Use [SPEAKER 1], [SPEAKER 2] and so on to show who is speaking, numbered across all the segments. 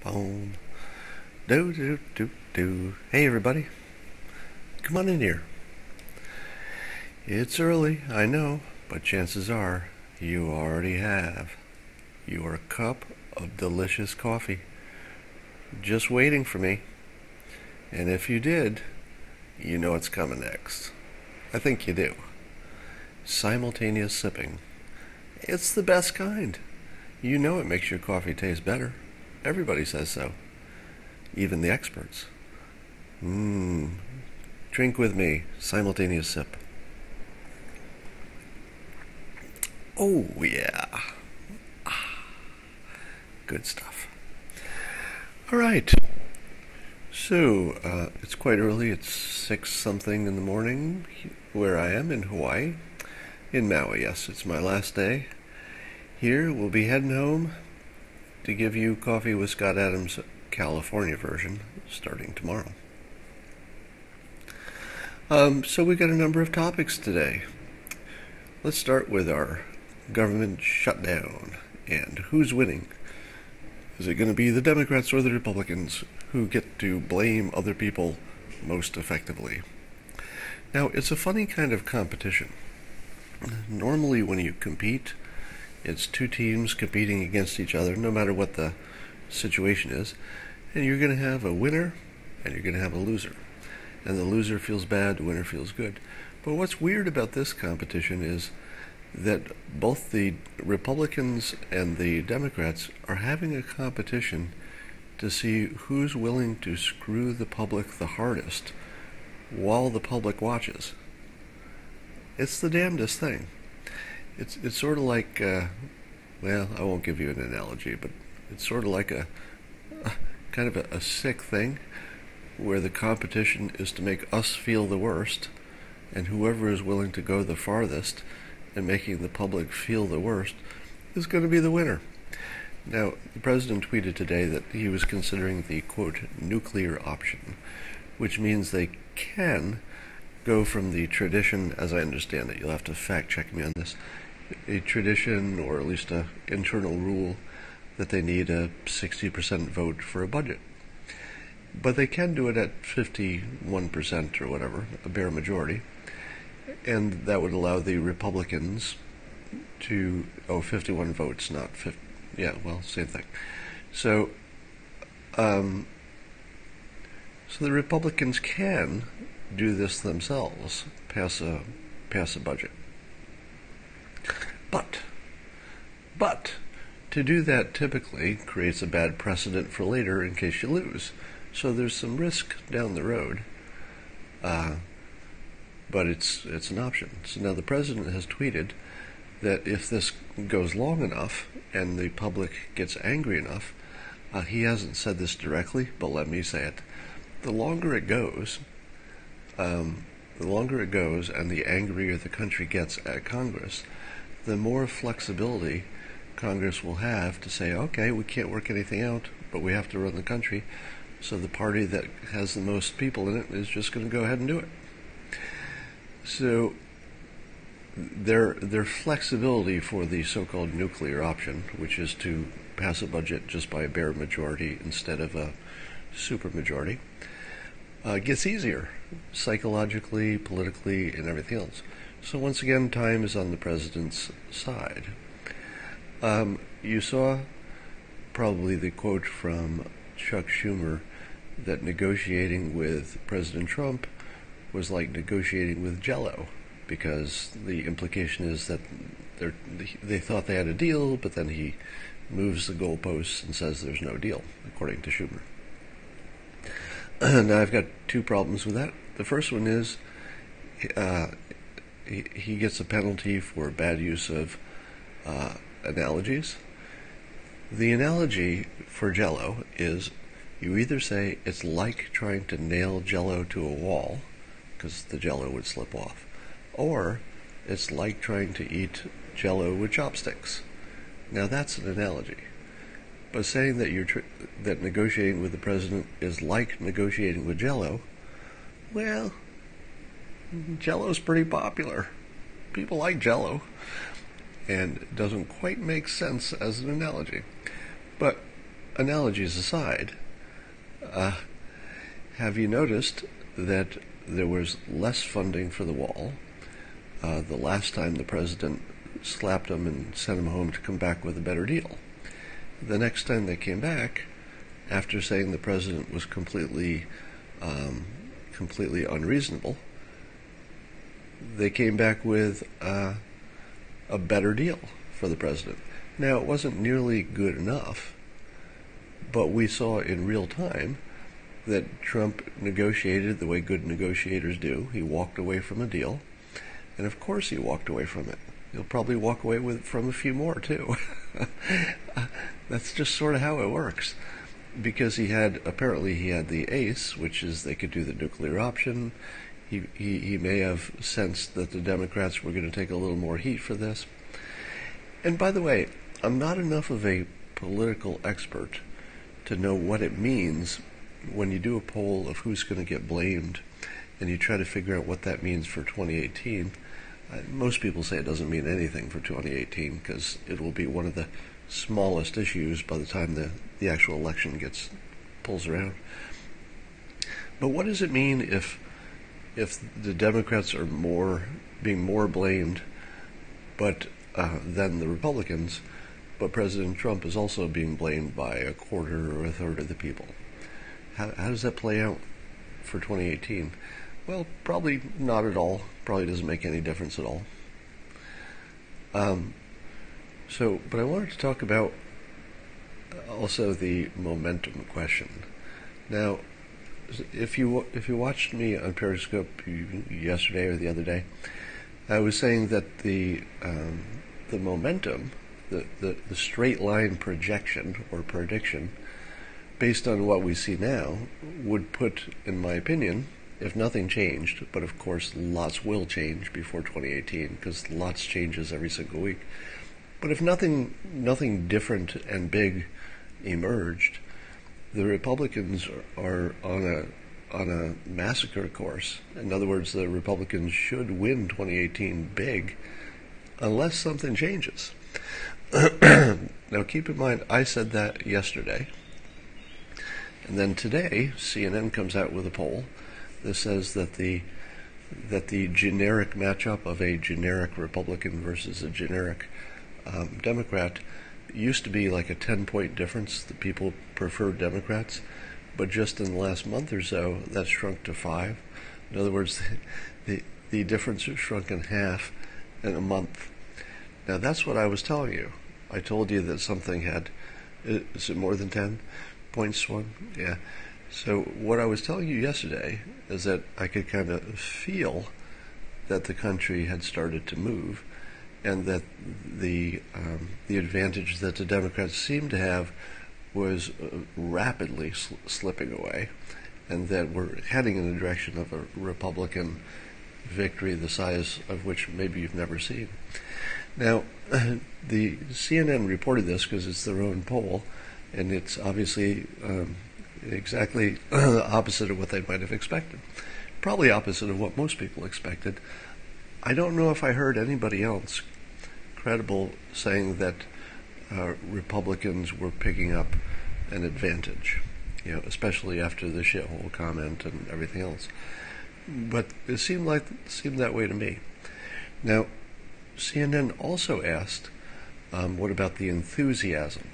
[SPEAKER 1] Boom. Do do do do. Hey everybody, come on in here. It's early, I know, but chances are you already have your cup of delicious coffee just waiting for me. And if you did, you know what's coming next. I think you do. Simultaneous sipping. It's the best kind. You know it makes your coffee taste better. Everybody says so. Even the experts. Drink with me. Simultaneous sip. Oh, yeah. Good stuff. All right. So, it's quite early. It's 6 something in the morning where I am in Hawaii. In Maui, yes. It's my last day. Here, we'll be heading home to give you Coffee with Scott Adams' California version starting tomorrow. So we got a number of topics today. Let's start with our government shutdown and who's winning. Is it going to be the Democrats or the Republicans who get to blame other people most effectively? Now, it's a funny kind of competition. Normally when you compete, it's 2 teams competing against each other, no matter what the situation is, and you're going to have a winner and you're going to have a loser. And the loser feels bad, the winner feels good. But what's weird about this competition is that both the Republicans and the Democrats are having a competition to see who's willing to screw the public the hardest while the public watches. It's the damnedest thing. It's sort of like, well, I won't give you an analogy, but it's sort of like a kind of a sick thing where the competition is to make us feel the worst, and whoever is willing to go the farthest in making the public feel the worst is going to be the winner. Now, the president tweeted today that he was considering the, quote, nuclear option, which means they can go from the tradition, as I understand it, you'll have to fact check me on this, a tradition or at least an internal rule that they need a 60% vote for a budget. But they can do it at 51% or whatever, a bare majority, and that would allow the Republicans to, 51 votes, not 50, yeah, well, same thing. So the Republicans can do this themselves, pass a budget. But to do that typically creates a bad precedent for later in case you lose. So there's some risk down the road, but it's an option. So now the president has tweeted that if this goes long enough and the public gets angry enough, he hasn't said this directly, but let me say it. The longer it goes and the angrier the country gets at Congress, the more flexibility Congress will have to say, okay, we can't work anything out, but we have to run the country, so the party that has the most people in it is just going to go ahead and do it. So their flexibility for the so-called nuclear option, which is to pass a budget just by a bare majority instead of a supermajority, gets easier psychologically, politically, and everything else. So once again, time is on the president's side. You saw probably the quote from Chuck Schumer that negotiating with President Trump was like negotiating with Jell-O, because the implication is that they thought they had a deal, but then he moves the goalposts and says there's no deal, according to Schumer. Now, I've got 2 problems with that. The first one is he gets a penalty for bad use of analogies. The analogy for Jell-O is you either say it's like trying to nail Jell-O to a wall, because the Jell-O would slip off, or it's like trying to eat Jell-O with chopsticks. Now that's an analogy. But saying that that negotiating with the president is like negotiating with Jell-O, well, Jell-O's pretty popular. People like Jell-O, and it doesn't quite make sense as an analogy. But analogies aside, have you noticed that there was less funding for the wall the last time the president slapped them and sent them home to come back with a better deal? The next time they came back, after saying the president was completely unreasonable, they came back with a better deal for the president. Now, it wasn't nearly good enough, but we saw in real time that Trump negotiated the way good negotiators do. He walked away from a deal, and of course he walked away from it. He'll probably walk away from a few more, too. That's just sort of how it works. Because apparently he had the ace, which is they could do the nuclear option. He may have sensed that the Democrats were going to take a little more heat for this. And by the way, I'm not enough of a political expert to know what it means when you do a poll of who's going to get blamed and you try to figure out what that means for 2018. Most people say it doesn't mean anything for 2018 because it will be one of the smallest issues by the time the actual election pulls around. But what does it mean if the Democrats are being more blamed than the Republicans, but President Trump is also being blamed by a quarter or a third of the people? How does that play out for 2018? Well, probably not at all. Probably doesn't make any difference at all. But I wanted to talk about also the momentum question. Now, if you watched me on Periscope yesterday or the other day, I was saying that the momentum, the straight line projection or prediction, based on what we see now, would put, in my opinion, if nothing changed, but of course lots will change before 2018 because lots changes every single week. But if nothing different and big emerged, the Republicans are on a massacre course. In other words, the Republicans should win 2018 big unless something changes. Now keep in mind, I said that yesterday. And then today, CNN comes out with a poll that says that the generic matchup of a generic Republican versus a generic Democrat used to be like a 10-point difference. The people preferred Democrats, but just in the last month or so, that's shrunk to 5. In other words, the difference has shrunk in half in a month. Now, that's what I was telling you. I told you that something is it more than 10 points swung? Yeah. So what I was telling you yesterday is that I could kind of feel that the country had started to move, and that the advantage that the Democrats seemed to have was rapidly slipping away, and that we're heading in the direction of a Republican victory the size of which maybe you've never seen. Now, the CNN reported this because it's their own poll, and it's obviously exactly opposite of what they might have expected. Probably opposite of what most people expected. I don't know if I heard anybody else credible saying that Republicans were picking up an advantage, especially after the shithole comment and everything else. But it seemed that way to me. Now, CNN also asked, what about the enthusiasm?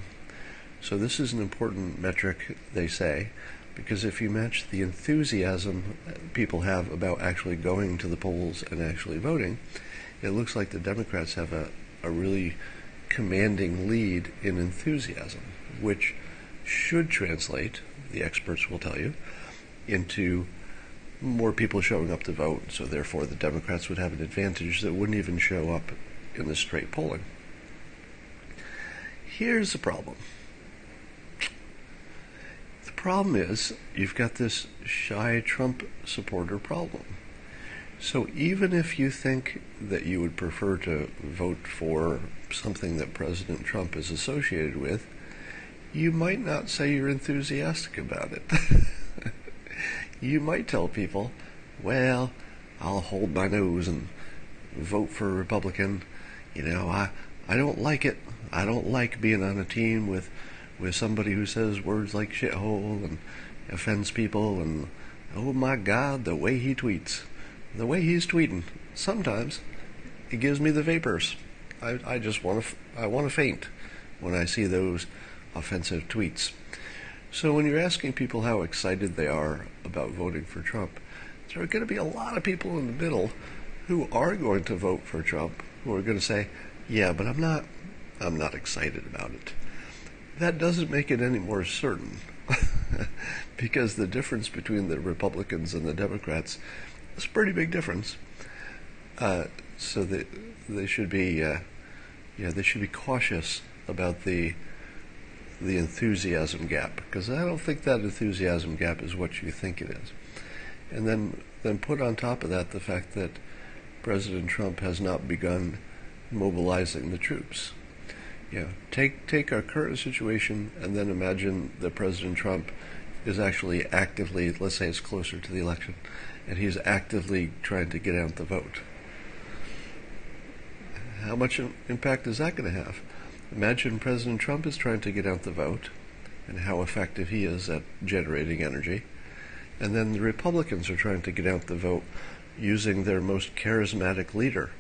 [SPEAKER 1] So this is an important metric, they say, because if you match the enthusiasm people have about actually going to the polls and actually voting, it looks like the Democrats have a really commanding lead in enthusiasm, which should translate, the experts will tell you, into more people showing up to vote, so therefore the Democrats would have an advantage that wouldn't even show up in the straight polling. Here's the problem. The problem is you've got this shy Trump supporter problem. So even if you think that you would prefer to vote for something that President Trump is associated with, you might not say you're enthusiastic about it. You might tell people, well, I'll hold my nose and vote for a Republican. I don't like it. I don't like being on a team with with somebody who says words like shithole and offends people, and oh my God, the way he tweets, the way he's tweeting, sometimes it gives me the vapors. I just want to faint when I see those offensive tweets. So when you're asking people how excited they are about voting for Trump, there are going to be a lot of people in the middle who are going to vote for Trump, who are going to say, yeah, but I'm not excited about it. That doesn't make it any more certain, because the difference between the Republicans and the Democrats is a pretty big difference. So they should be cautious about the enthusiasm gap, because I don't think that enthusiasm gap is what you think it is. And then put on top of that the fact that President Trump has not begun mobilizing the troops. Take our current situation and then imagine that President Trump is actually actively, let's say it's closer to the election, and he's actively trying to get out the vote. How much impact is that going to have? Imagine President Trump is trying to get out the vote and how effective he is at generating energy. And then the Republicans are trying to get out the vote using their most charismatic leader,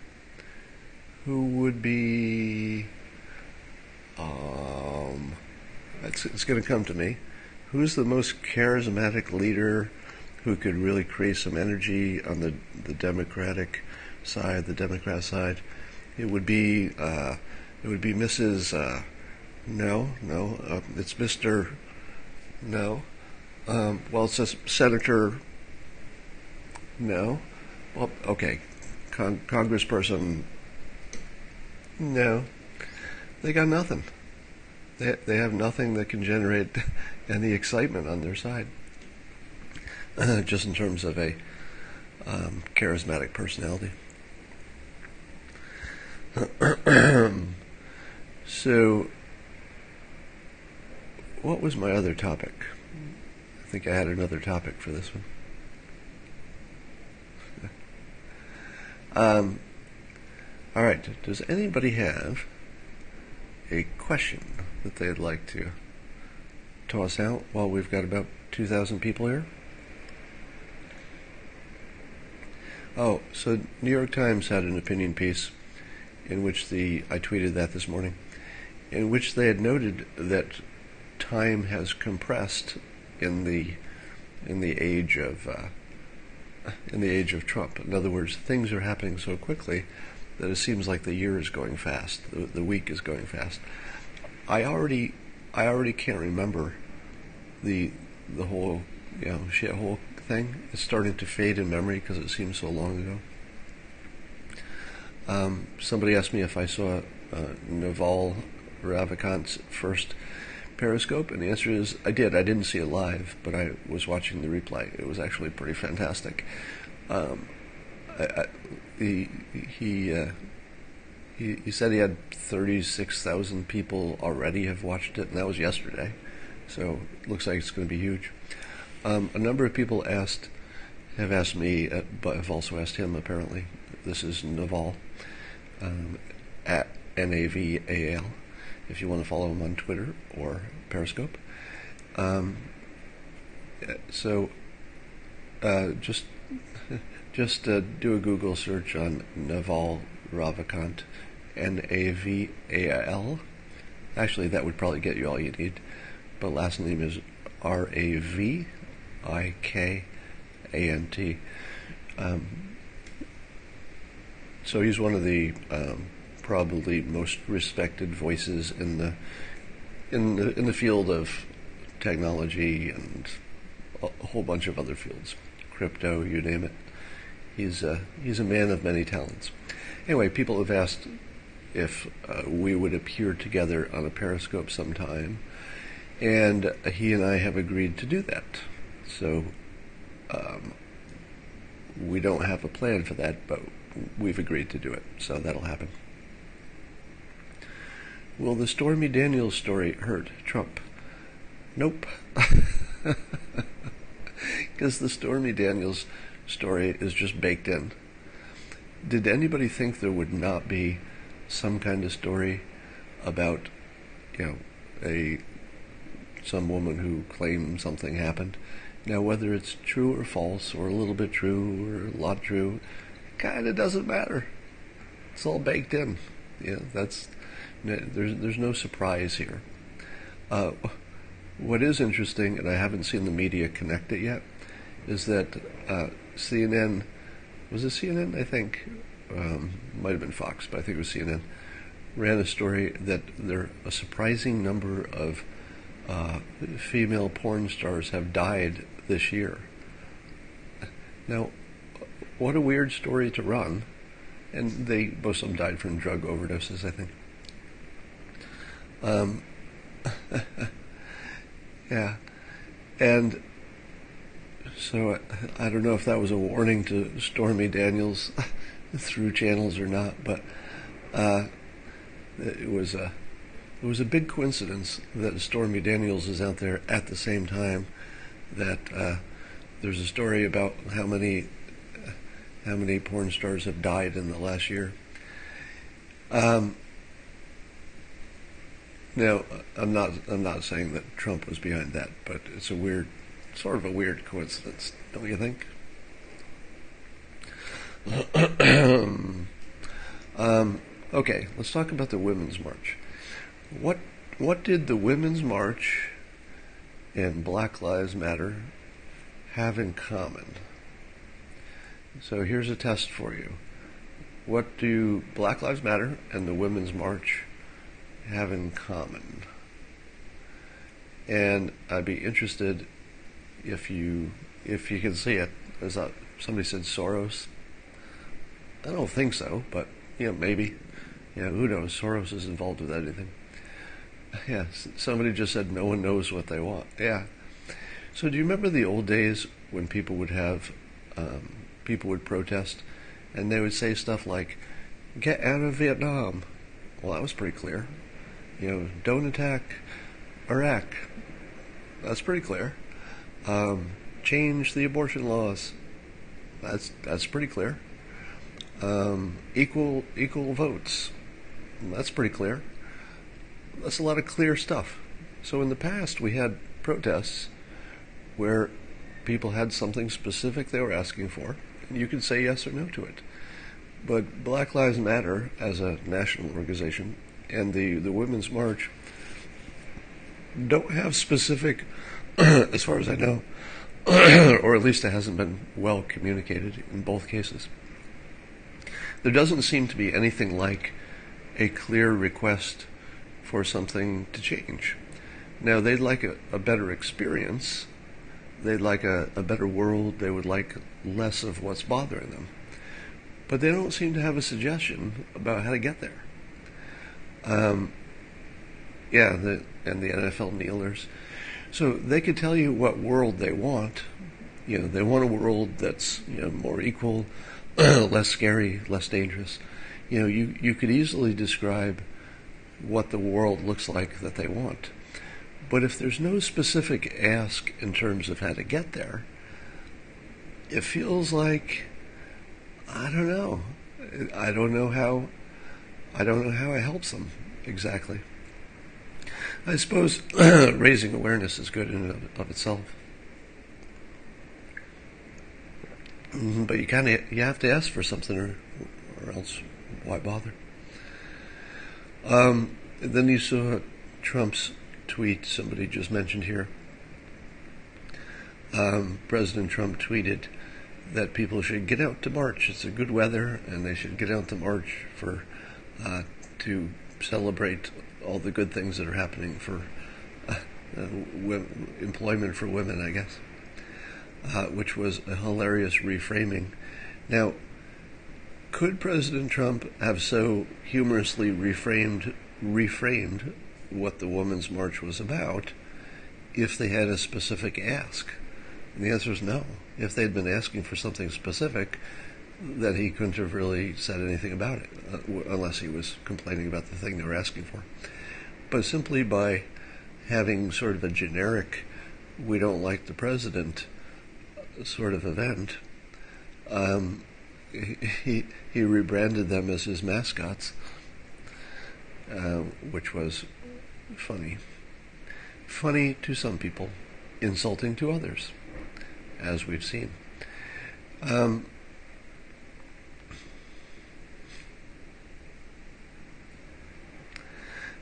[SPEAKER 1] who would be, it's going to come to me. Who's the most charismatic leader who could really create some energy on the Democratic side, the Democrat side? It would be Mrs. It's Mr. No. Well, it says Senator. No. Well, okay. Congressperson. No. They got nothing. They have nothing that can generate any excitement on their side. Just in terms of a charismatic personality. So, what was my other topic? I think I had another topic for this one. All right, does anybody have a question that they'd like to toss out while we've got about 2,000 people here? Oh, so New York Times had an opinion piece in which I tweeted that this morning, in which they had noted that time has compressed in the age of Trump. In other words, things are happening so quickly that it seems like the year is going fast, the week is going fast. I already can't remember the whole shithole thing. It's starting to fade in memory because it seems so long ago. Somebody asked me if I saw Naval Ravikant's first Periscope, and the answer is I did. I didn't see it live, but I was watching the replay. It was actually pretty fantastic. He said he had 36,000 people already have watched it, and that was yesterday. So it looks like it's going to be huge. A number of people have asked me, but have also asked him, apparently. This is Naval, at Naval, if you want to follow him on Twitter or Periscope. Just do a Google search on Naval Ravikant, Naval. Actually, that would probably get you all you need. But last name is Ravikant. So he's one of the probably most respected voices in the field of technology and a whole bunch of other fields, crypto, you name it. He's a man of many talents. Anyway, people have asked if we would appear together on a Periscope sometime, and he and I have agreed to do that. So we don't have a plan for that, but we've agreed to do it, so that'll happen. Will the Stormy Daniels story hurt Trump? Nope. Because the Stormy Daniels story is just baked in. Did anybody think there would not be some kind of story about, a some woman who claimed something happened. Now, whether it's true or false, or a little bit true or a lot true, kind of doesn't matter. It's all baked in. There's no surprise here. What is interesting, and I haven't seen the media connect it yet, is that CNN, was it CNN? I think, might have been Fox, but I think it was CNN, ran a story that a surprising number of female porn stars have died this year. Now, what a weird story to run. And most of them died from drug overdoses, I think. Yeah. And so I don't know if that was a warning to Stormy Daniels through channels or not, but it was a big coincidence that Stormy Daniels is out there at the same time that there's a story about how many porn stars have died in the last year. Now, I'm not saying that Trump was behind that, but it's sort of a weird coincidence, don't you think? Okay, let's talk about the Women's March. What did the Women's March and Black Lives Matter have in common? So here's a test for you. What do Black Lives Matter and the Women's March have in common? And I'd be interested if you can see it. Somebody said Soros. I don't think so, but maybe. Who knows? Soros is involved with anything. Yeah, somebody just said no one knows what they want. Yeah. So do you remember the old days when people would protest, and they would say stuff like, "Get out of Vietnam." Well, that was pretty clear. Don't attack Iraq. That's pretty clear. Change the abortion laws. That's pretty clear. Equal votes. That's pretty clear. That's a lot of clear stuff. So in the past, we had protests where people had something specific they were asking for, and you could say yes or no to it. But Black Lives Matter, as a national organization, and the Women's March don't have specific, as far as I know, or at least it hasn't been well communicated in both cases. There doesn't seem to be anything like a clear request for something to change. Now, they'd like a better experience. They'd like a better world. They would like less of what's bothering them. But they don't seem to have a suggestion about how to get there. And the NFL kneelers. So they could tell you what world they want. They want a world that's more equal, less scary, less dangerous. You could easily describe what the world looks like that they want. But if there's no specific ask in terms of how to get there, it feels like, I don't know. I don't know how it helps them exactly. I suppose raising awareness is good in and of itself. But you have to ask for something, or else why bother? Then you saw Trump's tweet, somebody just mentioned here. President Trump tweeted that people should get out to march. It's a good weather, and they should get out to march to celebrate all the good things that are happening for employment for women, I guess, which was a hilarious reframing. Now, could President Trump have so humorously reframed what the Women's March was about if they had a specific ask? And the answer is no. If they'd been asking for something specific, then he couldn't have really said anything about it, unless he was complaining about the thing they were asking for. But simply by having sort of a generic, we don't like the president sort of event, he rebranded them as his mascots, which was funny. funny to some people, insulting to others, as we've seen.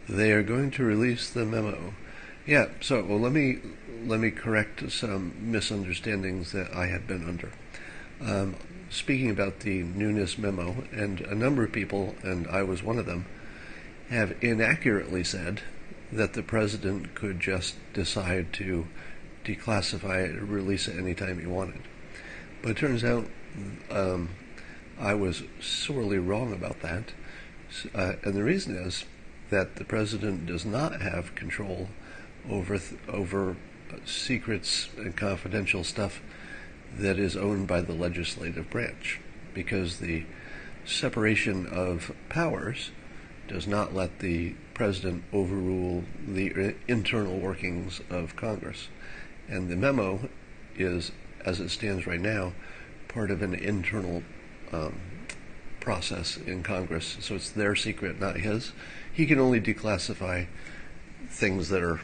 [SPEAKER 1] They are going to release the memo. Yeah, so well, let me correct some misunderstandings that I had been under. Speaking about the Nunes memo, and a number of people, and I was one of them, have inaccurately said that the president could just decide to declassify it or release it anytime he wanted. But it turns out I was sorely wrong about that. And the reason is that the president does not have control over secrets and confidential stuff that is owned by the legislative branch, because the separation of powers does not let the president overrule the internal workings of Congress. And the memo is, as it stands right now, part of an internal process in Congress. So it's their secret, not his. He can only declassify things that are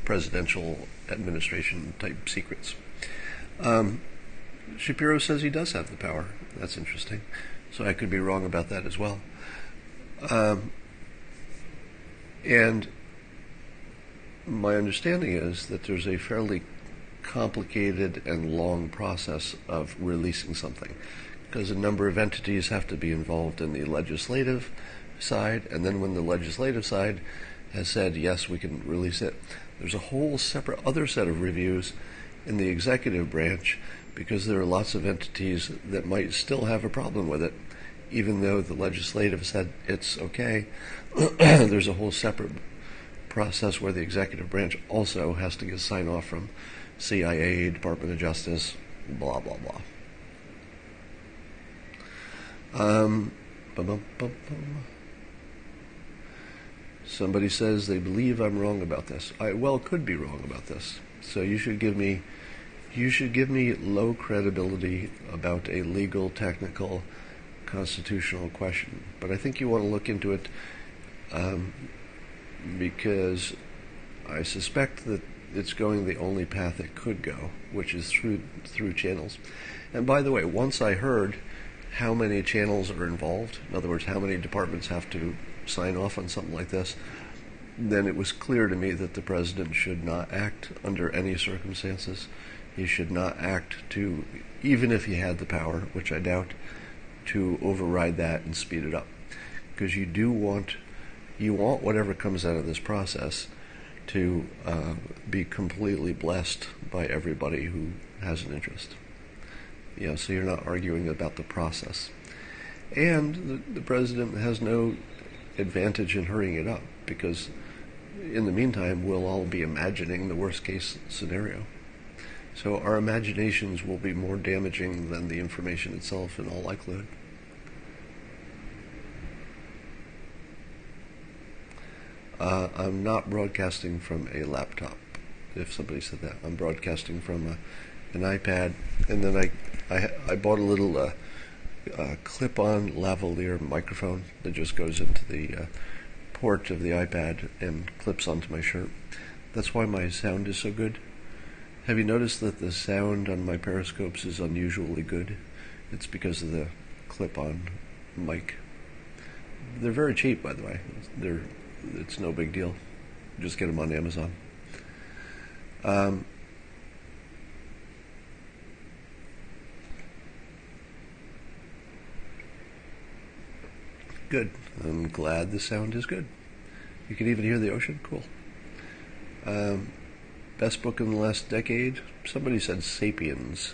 [SPEAKER 1] presidential administration type secrets. Shapiro says he does have the power. That's interesting. So I could be wrong about that as well. And my understanding is that there's a fairly complicated and long process of releasing something, because a number of entities have to be involved in the legislative side, and then when the legislative side has said, yes, we can release it, there's a whole separate other set of reviews in the executive branch, because there are lots of entities that might still have a problem with it, even though the legislative said it's okay. There's a whole separate process where the executive branch also has to get sign off from CIA, Department of Justice, blah, blah, blah. Somebody says they believe I'm wrong about this. I could be wrong about this. So you should give me low credibility about a legal, technical, constitutional question. But I think you want to look into it because I suspect that it's going the only path it could go, which is through channels. And by the way, once I heard how many channels are involved, in other words, how many departments have to sign off on something like this, then it was clear to me that the president should not act under any circumstances. He should not act to, even if he had the power, which I doubt, to override that and speed it up. Because you want whatever comes out of this process to be completely blessed by everybody who has an interest. So you're not arguing about the process. And the president has no advantage in hurrying it up, because in the meantime we'll all be imagining the worst case scenario. So our imaginations will be more damaging than the information itself in all likelihood. I'm not broadcasting from a laptop, if somebody said that. I'm broadcasting from an iPad, and then I bought a little clip-on lavalier microphone that just goes into the port of the iPad and clips onto my shirt. That's why my sound is so good. Have you noticed that the sound on my periscopes is unusually good? It's because of the clip-on mic. They're very cheap, by the way. It's no big deal. Just get them on Amazon. Good. I'm glad the sound is good. You can even hear the ocean. Cool. Best book in the last decade? Somebody said Sapiens.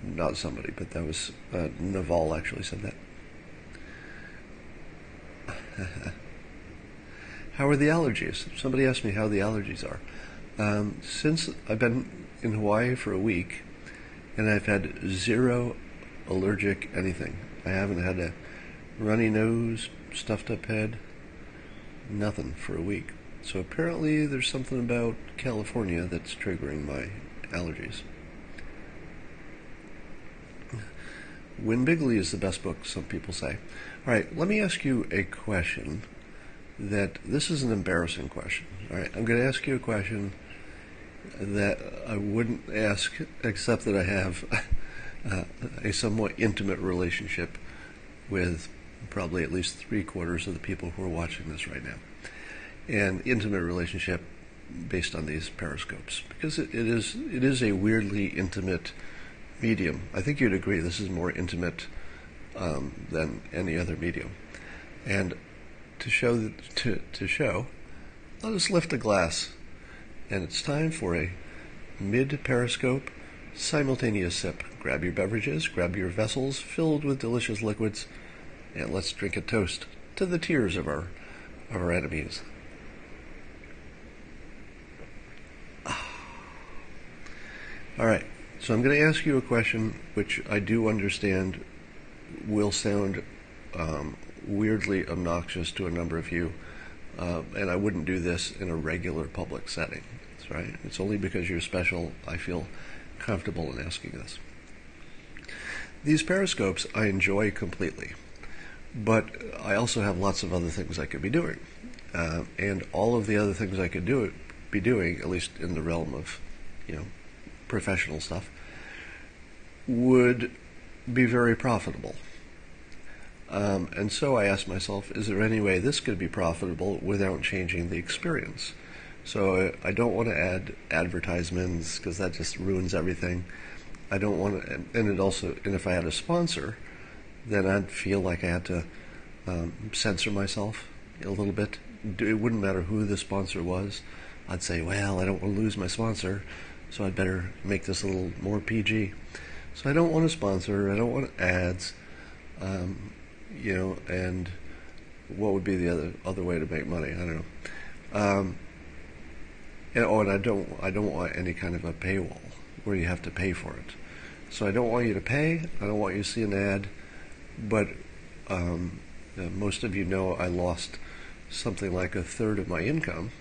[SPEAKER 1] Not somebody, but that was Naval actually said that. How are the allergies? Somebody asked me how the allergies are. Since I've been in Hawaii for a week, and I've had zero allergic anything. I haven't had a runny nose, stuffed up head, nothing for a week. So apparently there's something about California that's triggering my allergies. Win Bigley is the best book, some people say. All right, let me ask you a question that this is an embarrassing question. All right, I'm going to ask you a question that I wouldn't ask except that I have a somewhat intimate relationship with probably at least 3/4 of the people who are watching this right now. An intimate relationship based on these periscopes, because it is a weirdly intimate medium. I think you'd agree this is more intimate than any other medium. And to show, let us lift a glass, and it's time for a mid-periscope simultaneous sip. Grab your beverages, grab your vessels filled with delicious liquids, and let's drink a toast to the tears of our enemies. All right, so I'm going to ask you a question which I do understand will sound weirdly obnoxious to a number of you, and I wouldn't do this in a regular public setting. That's right. It's only because you're special I feel comfortable in asking this. These periscopes I enjoy completely, but I also have lots of other things I could be doing, and all of the other things I could be doing, at least in the realm of, professional stuff, would be very profitable. And so I asked myself, is there any way this could be profitable without changing the experience? So I don't want to add advertisements because that just ruins everything. I don't want to, and if I had a sponsor, then I'd feel like I had to censor myself a little bit. It wouldn't matter who the sponsor was. I'd say, well, I don't want to lose my sponsor, so I'd better make this a little more PG. So I don't want a sponsor. I don't want ads. And what would be the other way to make money? I don't know. And I don't want any kind of a paywall where you have to pay for it. So I don't want you to pay. I don't want you to see an ad. But most of you know I lost something like 1/3 of my income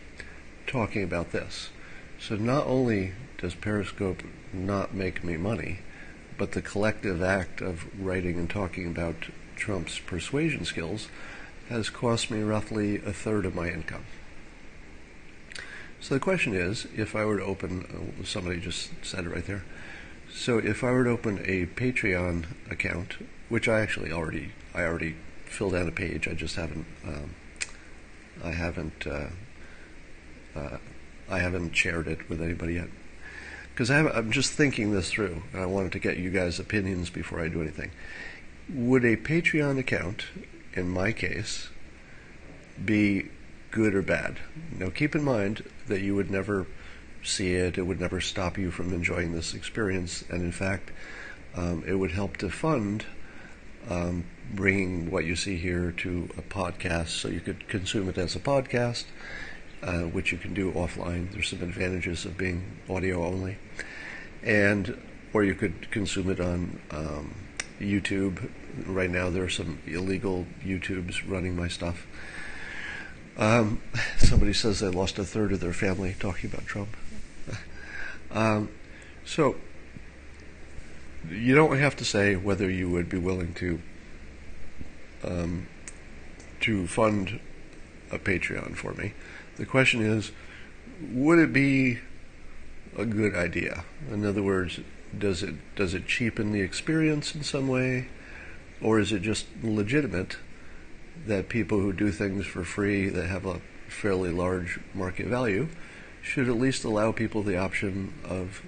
[SPEAKER 1] talking about this. So not only does Periscope not make me money, but the collective act of writing and talking about Trump's persuasion skills has cost me roughly 1/3 of my income. So the question is, if I were to open, somebody just said it right there, so if I were to open a Patreon account, which I actually already filled out a page, I just haven't shared it with anybody yet, because I'm just thinking this through, and I wanted to get you guys' opinions before I do anything. Would a Patreon account, in my case, be good or bad? Now keep in mind that you would never see it, it would never stop you from enjoying this experience, and in fact, it would help to fund bringing what you see here to a podcast, so you could consume it as a podcast, which you can do offline. There's some advantages of being audio only, or you could consume it on YouTube. Right now there are some illegal YouTubes running my stuff. Somebody says they lost 1/3 of their family talking about Trump. So you don't have to say whether you would be willing to fund a Patreon for me. The question is, would it be a good idea? In other words, does it cheapen the experience in some way, or is it just legitimate that people who do things for free that have a fairly large market value should at least allow people the option of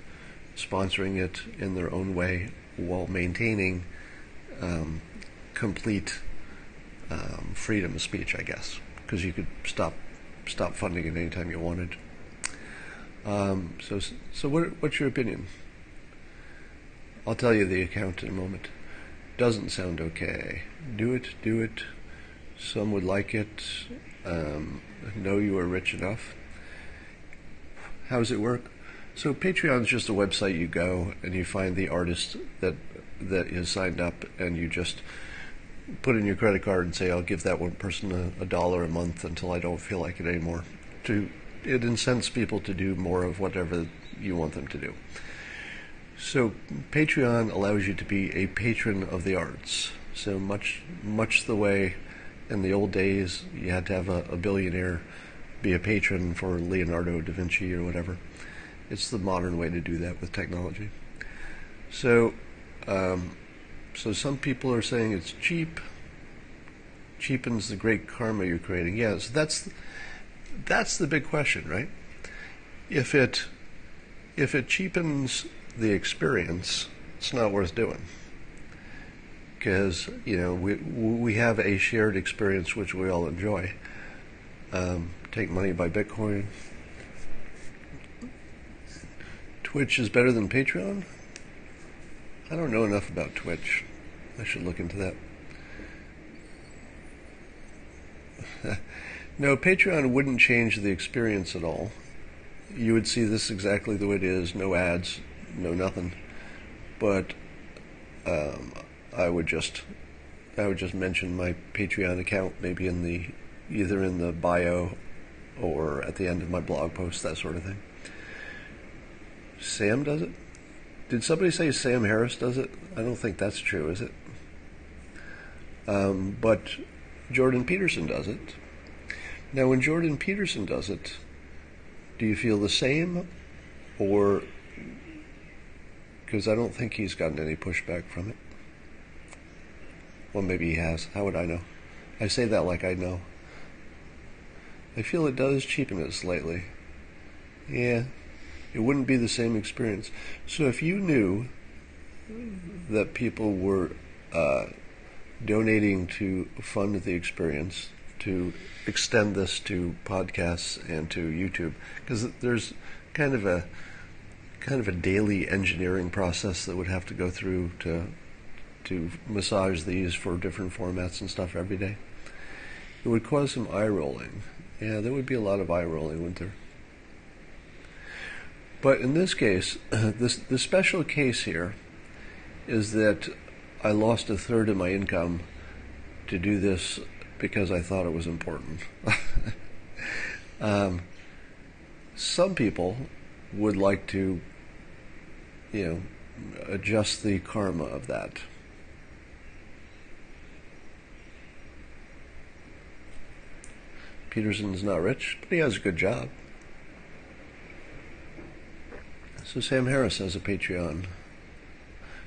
[SPEAKER 1] sponsoring it in their own way while maintaining complete freedom of speech, I guess, because you could stop funding it anytime you wanted. So what's your opinion? I'll tell you the account in a moment. Doesn't sound okay. Do it. Some would like it. Know you are rich enough. How does it work? So Patreon is just a website you go and you find the artist that is signed up, and you just put in your credit card and say, I'll give that one person $1 a month until I don't feel like it anymore. It incents people to do more of whatever you want them to do. So Patreon allows you to be a patron of the arts. So much the way in the old days, you had to have a billionaire be a patron for Leonardo da Vinci or whatever. It's the modern way to do that with technology. So, so some people are saying it's cheap, cheapens the great karma you're creating. Yeah, so that's the big question, right? If it cheapens the experience, it's not worth doing. Because, you know, we have a shared experience which we all enjoy. Take money by Bitcoin. Twitch is better than Patreon? I don't know enough about Twitch. I should look into that. No, Patreon wouldn't change the experience at all. You would see this exactly the way it is, no ads, no nothing. But I would just mention my Patreon account, maybe either in the bio or at the end of my blog post, that sort of thing. Sam does it? Did somebody say Sam Harris does it? I don't think that's true, is it? But Jordan Peterson does it. Now, when Jordan Peterson does it, do you feel the same? Or, because I don't think he's gotten any pushback from it. Well, maybe he has. How would I know? I say that like I know. I feel it does cheapen it slightly. Yeah, it wouldn't be the same experience. So if you knew that people were donating to fund the experience, to extend this to podcasts and to YouTube, because there's kind of a daily engineering process that would have to go through to massage these for different formats and stuff every day. It would cause some eye rolling. Yeah, there would be a lot of eye rolling, wouldn't there? But in this case, the special case here is that I lost a third of my income to do this because I thought it was important. Some people would like to, you know, adjust the karma of that. Peterson's not rich, but he has a good job. So Sam Harris has a Patreon.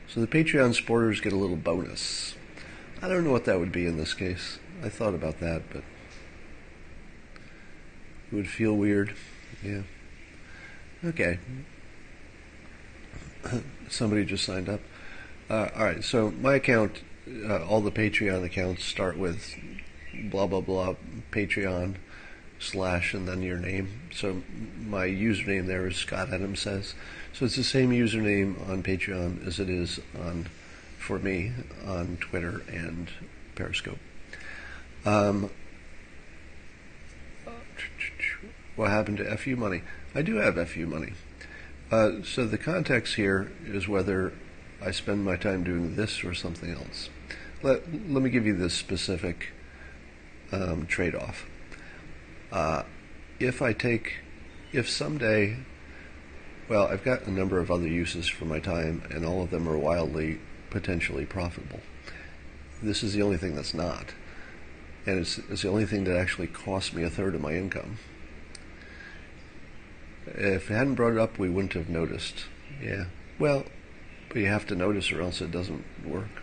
[SPEAKER 1] So the Patreon supporters get a little bonus. I don't know what that would be in this case. I thought about that, but it would feel weird. Yeah. Okay. Somebody just signed up. All right, so my account, all the Patreon accounts start with blah, blah, blah, Patreon / and then your name. So my username there is Scott Adams Says. So it's the same username on Patreon as it is for me on Twitter and Periscope. What happened to FU money? I do have FU money. So the context here is whether I spend my time doing this or something else. Let me give you this specific trade-off. If someday, well, I've got a number of other uses for my time, and all of them are wildly potentially profitable. This is the only thing that's not. And it's the only thing that actually costs me a third of my income. If it hadn't brought it up, we wouldn't have noticed. Yeah. Well, but you have to notice or else it doesn't work.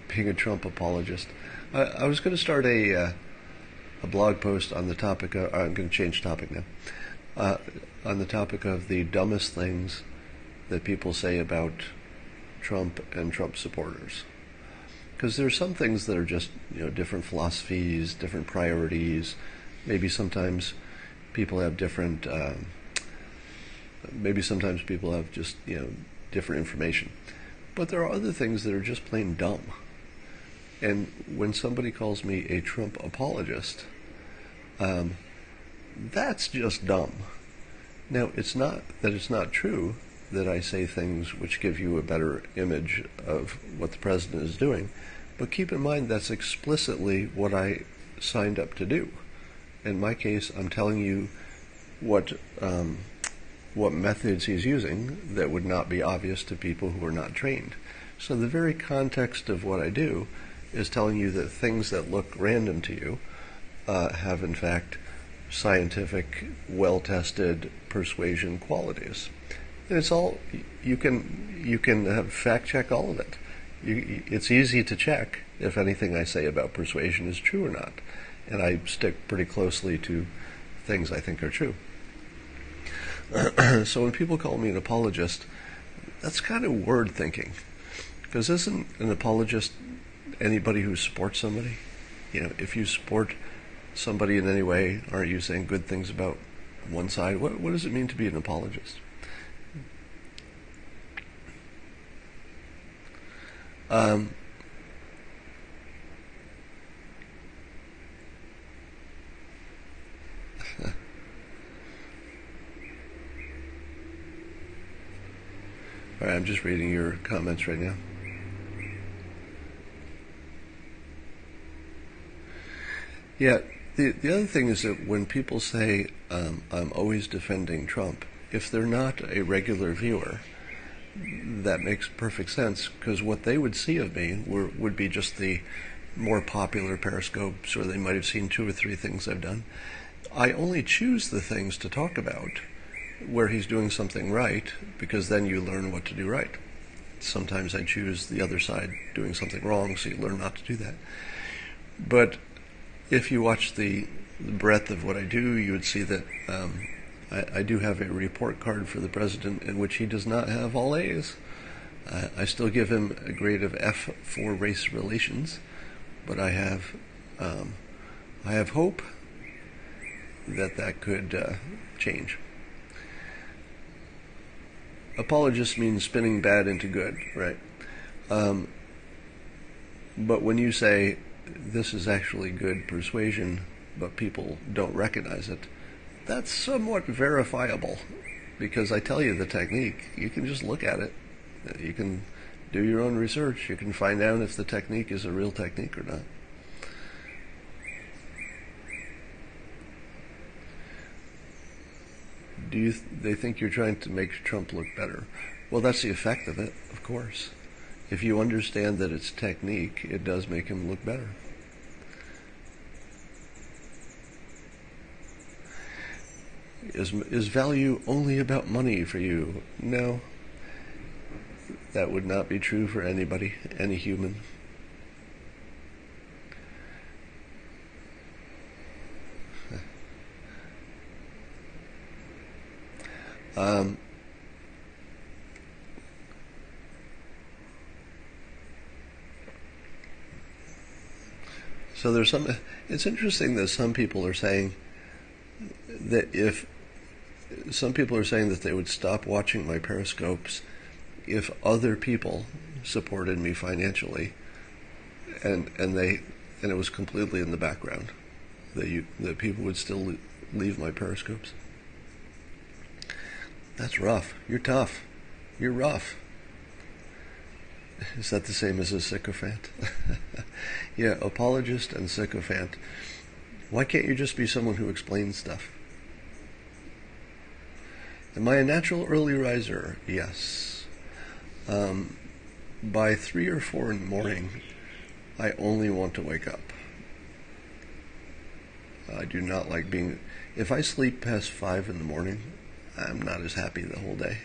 [SPEAKER 1] Being a Trump apologist. I was going to start a blog post on the topic of, I'm going to change topic now, on the topic of the dumbest things that people say about Trump and Trump supporters. Because there are some things that are just, different philosophies, different priorities. Maybe sometimes people have different, just, different information. But there are other things that are just plain dumb. And when somebody calls me a Trump apologist, that's just dumb. Now, it's not that it's not true that I say things which give you a better image of what the president is doing, but keep in mind that's explicitly what I signed up to do. In my case, I'm telling you what methods he's using that would not be obvious to people who are not trained. So the very context of what I do is telling you that things that look random to you have in fact scientific, well-tested persuasion qualities. And it's all you can fact check all of it. It's easy to check if anything I say about persuasion is true or not, and I stick pretty closely to things I think are true. So when people call me an apologist, that's kind of word thinking, because isn't an apologist anybody who supports somebody? You know, if you support somebody in any way, aren't you saying good things about one side? What does it mean to be an apologist? All right, I'm just reading your comments right now. Yeah, the other thing is that when people say, I'm always defending Trump, if they're not a regular viewer, that makes perfect sense, because what they would see of me would be just the more popular periscopes, or they might have seen 2 or 3 things I've done. I only choose the things to talk about where he's doing something right, because then you learn what to do right. Sometimes I choose the other side doing something wrong, so you learn not to do that. But if you watch the breadth of what I do, you would see that I do have a report card for the president in which he does not have all A's. I still give him a grade of F for race relations, but I have hope that could change. Apologist means spinning bad into good, right? But when you say this is actually good persuasion, but people don't recognize it, that's somewhat verifiable, because I tell you the technique. You can just look at it. You can do your own research. You can find out if the technique is a real technique or not. They think you're trying to make Trump look better? Well, that's the effect of it, of course. If you understand that it's technique, it does make him look better. Is value only about money for you? No. That would not be true for anybody, any human. So there's it's interesting that some people are saying that they would stop watching my periscopes if other people supported me financially, and it was completely in the background, that people would still leave my periscopes. That's rough. You're tough. You're rough. Is that the same as a sycophant? Yeah, apologist and sycophant. Why can't you just be someone who explains stuff? Am I a natural early riser? Yes. By 3 or 4 in the morning, I only want to wake up. I do not like being... If I sleep past 5 in the morning, I'm not as happy the whole day.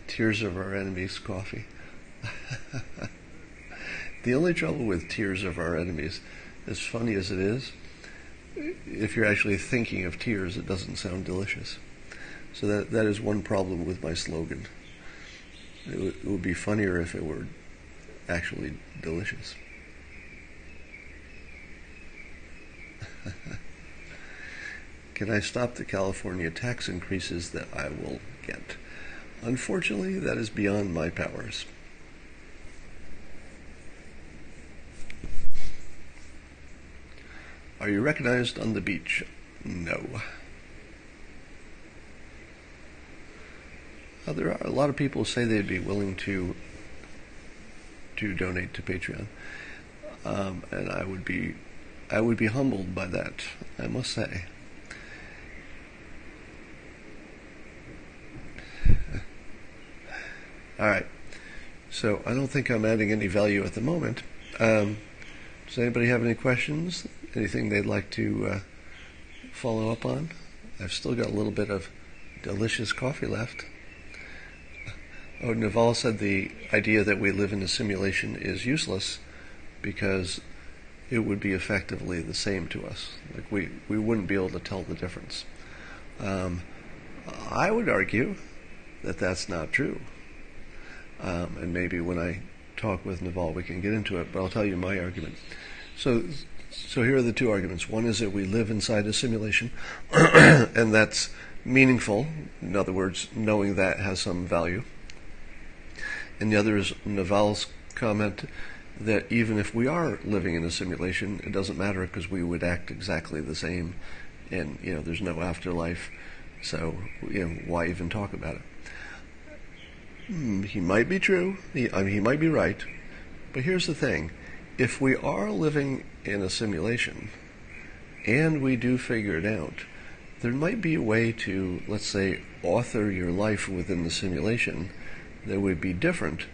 [SPEAKER 1] Tears of Our Enemies coffee. The only trouble with Tears of Our Enemies, as funny as it is, if you're actually thinking of tears, it doesn't sound delicious. So that is one problem with my slogan. It would be funnier if it were actually delicious. Can I stop the California tax increases that I will get? Unfortunately, that is beyond my powers. Are you recognized on the beach? No. There are a lot of people say they'd be willing to donate to Patreon, and I would be humbled by that, I must say. All right. So I don't think I'm adding any value at the moment. Does anybody have any questions? Anything they'd like to follow up on? I've still got a little bit of delicious coffee left. Oh, Naval said the idea that we live in a simulation is useless because it would be effectively the same to us. Like we wouldn't be able to tell the difference. I would argue that that's not true. And maybe when I talk with Naval we can get into it, but I'll tell you my argument. So here are the two arguments. One is that we live inside a simulation, and that's meaningful. In other words, knowing that has some value. And the other is Naval's comment that even if we are living in a simulation, it doesn't matter because we would act exactly the same, and there's no afterlife, so why even talk about it? He might be true. He might be right. But here's the thing. If we are living in a simulation and we do figure it out, there might be a way to, let's say, author your life within the simulation that would be different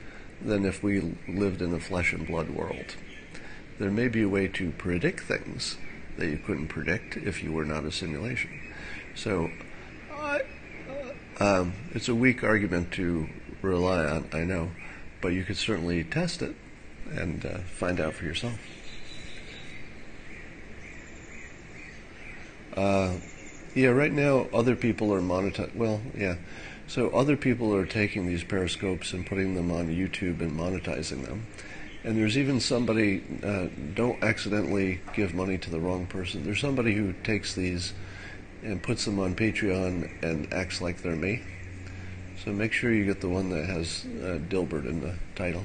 [SPEAKER 1] than if we lived in a flesh and blood world. There may be a way to predict things that you couldn't predict if you were not a simulation. So it's a weak argument to rely on, I know, but you could certainly test it and find out for yourself. Right now other people are monetizing. So other people are taking these periscopes and putting them on YouTube and monetizing them. And there's even somebody, don't accidentally give money to the wrong person. There's somebody who takes these and puts them on Patreon and acts like they're me. So make sure you get the one that has Dilbert in the title.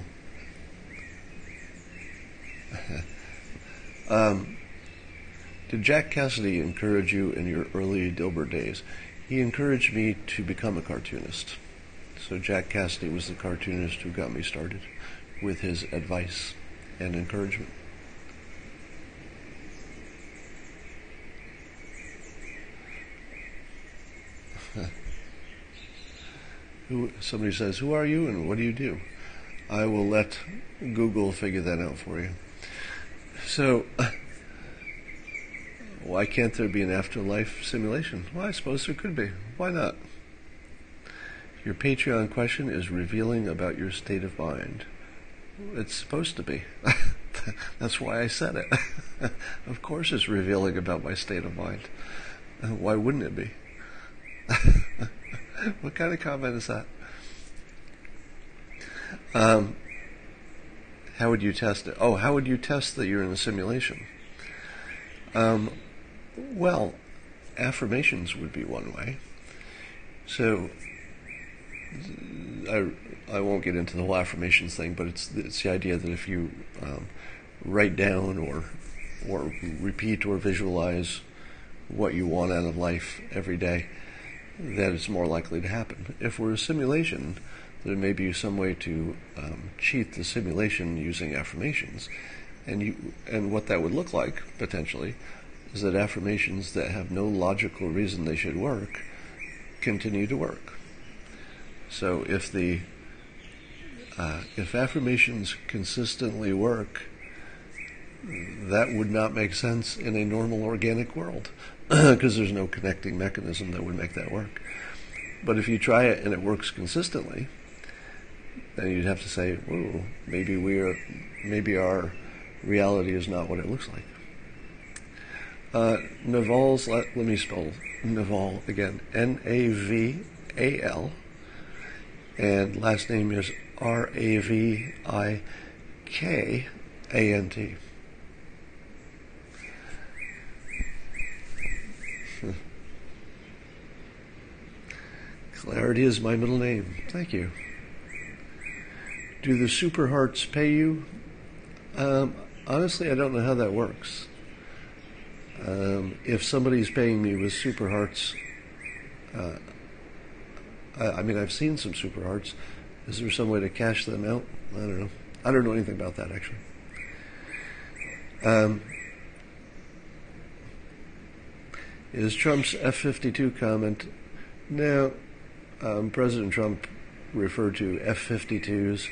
[SPEAKER 1] Did Jack Cassidy encourage you in your early Dilbert days? He encouraged me to become a cartoonist. So Jack Cassidy was the cartoonist who got me started with his advice and encouragement. Somebody says, who are you and what do you do? I will let Google figure that out for you. So, why can't there be an afterlife simulation? Well, I suppose there could be. Why not? Your Patreon question is revealing about your state of mind. It's supposed to be. That's why I said it. Of course it's revealing about my state of mind. Why wouldn't it be? What kind of comment is that? How would you test it? Oh, how would you test that you're in a simulation? Well, affirmations would be one way. So, I won't get into the whole affirmations thing, but it's the idea that if you write down or repeat or visualize what you want out of life every day, that it's more likely to happen. If we're a simulation, there may be some way to cheat the simulation using affirmations, and what that would look like potentially is that affirmations that have no logical reason they should work continue to work. So if affirmations consistently work, that would not make sense in a normal organic world because there's no connecting mechanism that would make that work. But if you try it and it works consistently, then you'd have to say, "Whoa, maybe our reality is not what it looks like." Naval's, let me spell Naval again, Naval, and last name is Ravikant. Clarity is my middle name. Thank you. Do the super hearts pay you? Honestly, I don't know how that works. If somebody's paying me with super hearts, I've seen some super hearts. Is there some way to cash them out? I don't know. I don't know anything about that, actually. Is Trump's F-52 comment? No. President Trump referred to F-52s.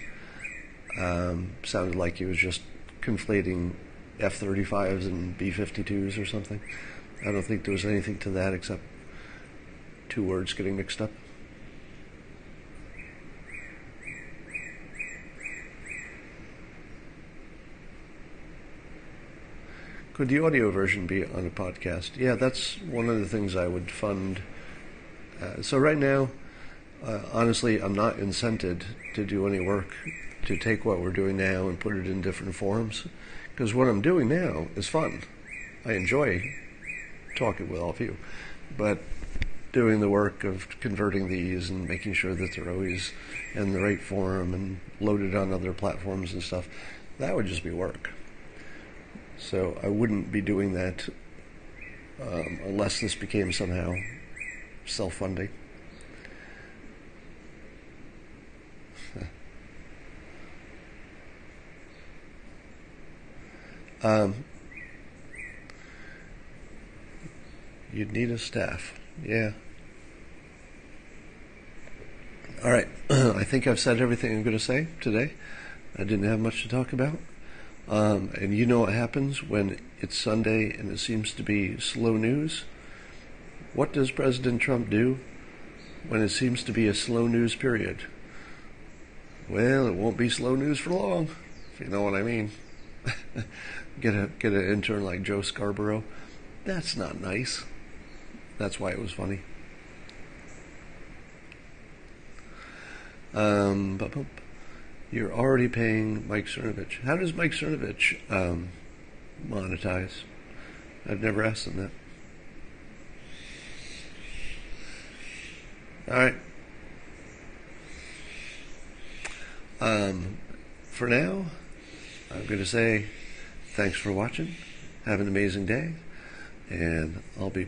[SPEAKER 1] Sounded like he was just conflating F-35s and B-52s or something. I don't think there was anything to that except two words getting mixed up. Could the audio version be on a podcast? Yeah, that's one of the things I would fund. So right now, honestly, I'm not incented to do any work to take what we're doing now and put it in different forms, because what I'm doing now is fun. I enjoy talking with all of you, but doing the work of converting these and making sure that they're always in the right form and loaded on other platforms and stuff, that would just be work. So I wouldn't be doing that unless this became somehow self-funding. You'd need a staff. Yeah. All right. I think I've said everything I'm going to say today. I didn't have much to talk about. And you know what happens when it's Sunday and it seems to be slow news? What does President Trump do when it seems to be a slow news period? Well, it won't be slow news for long, if you know what I mean. Get an intern like Joe Scarborough. That's not nice. That's why it was funny. You're already paying Mike Cernovich. How does Mike Cernovich monetize? I've never asked him that. All right. For now, I'm going to say thanks for watching. Have an amazing day, and I'll be